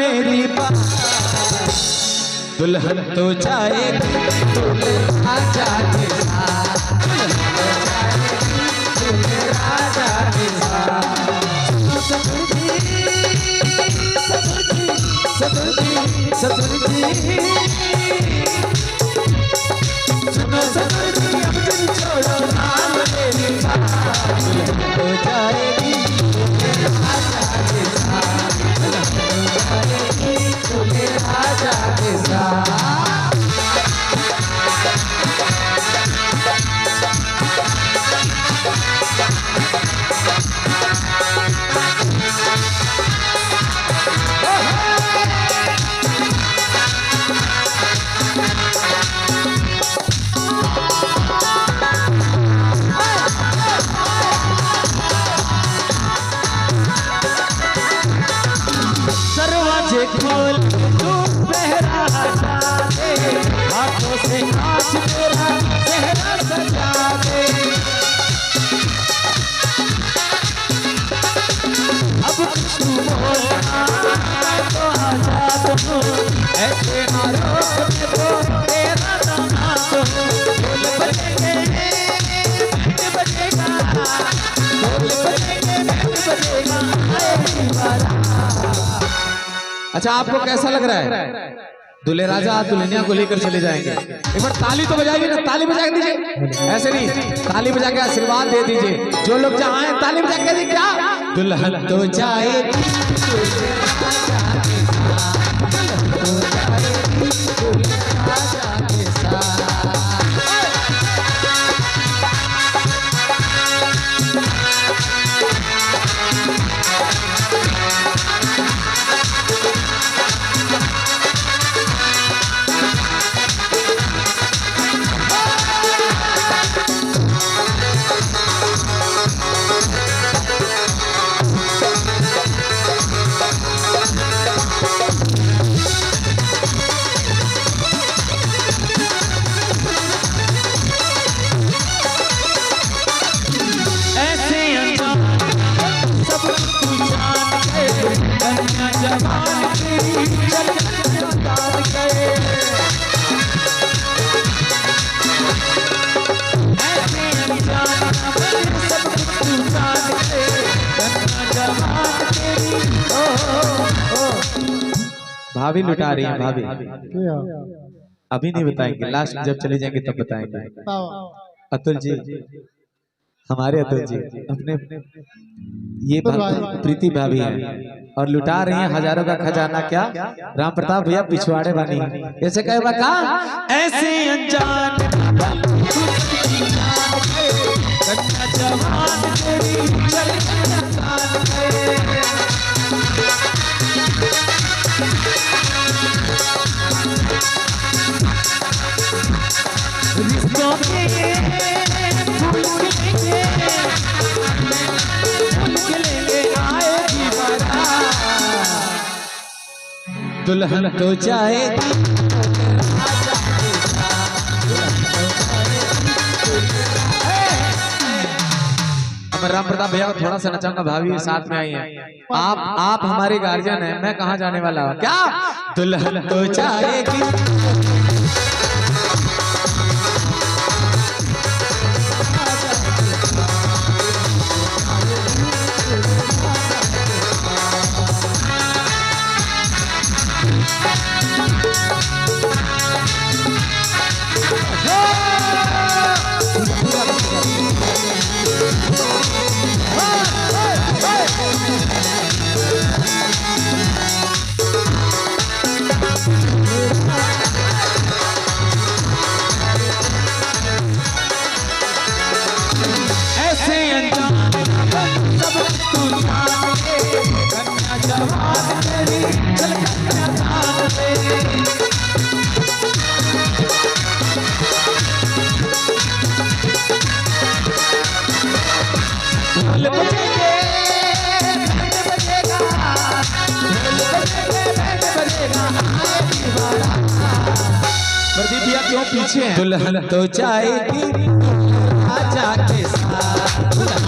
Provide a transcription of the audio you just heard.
मेरी बात, दुल्हन तो जाएगी दूल्हे राजा के साथ, दूल्हे राजा के साथ। ससुर जी सुनो ससुर जी, अब तुम छोड़ो नाम मेरी बात, दुल्हन तो जाएगी दूल्हे राजा के साथ, दुल्हन तो जाएगी दूल्हे राजा के साथ। खोल तू पहरा दे, हाथों से नाच मेरा चेहरा सजा दे। अब तू बोलना तो आजाद हूँ, ऐसे आरोप में तो तेरा दामाद हूँ। ढोल बजेंगे बैंड बजेगा, ढोल बजेंगे बैंड बजेगा, आएगी बारात। अच्छा, आपको कैसा लग रहा है? दूल्हे राजा दुल्हनिया को लेकर चले जाएंगे। एक बार ताली तो बजाइए ना, ताली बजा के दीजिए, ऐसे नहीं, ताली बजा के आशीर्वाद दे दीजिए। जो लोग चाहें ताली बजा के दीजिए। क्या दुल्हन तो जाएगी दूल्हे राजा के साथ, दुल्हन तो जाएगी दूल्हे राजा के साथ। भाभी लुटा रही है। भाभी अभी नहीं बताएंगे, लास्ट जब चले जाएंगे तब बताएंगे। अतुल जी, हमारे अतुल जी अपने ये प्रीति भाभी है और लुटा रही हैं हजारों का खजाना। क्या राम प्रताप भैया पिछवाड़े बनी ऐसे कहे बका ऐसे अनजान दुल्हन तो जाएगी राम प्रताप भैया को थोड़ा सा नचाऊंगा। भाभी साथ में आई है। आप हमारे गार्जियन हैं, मैं कहाँ जाने वाला हूँ। क्या दुल्हन तो जाएगी पीछे। दुल्हन तो जाएगी राजा के साथ।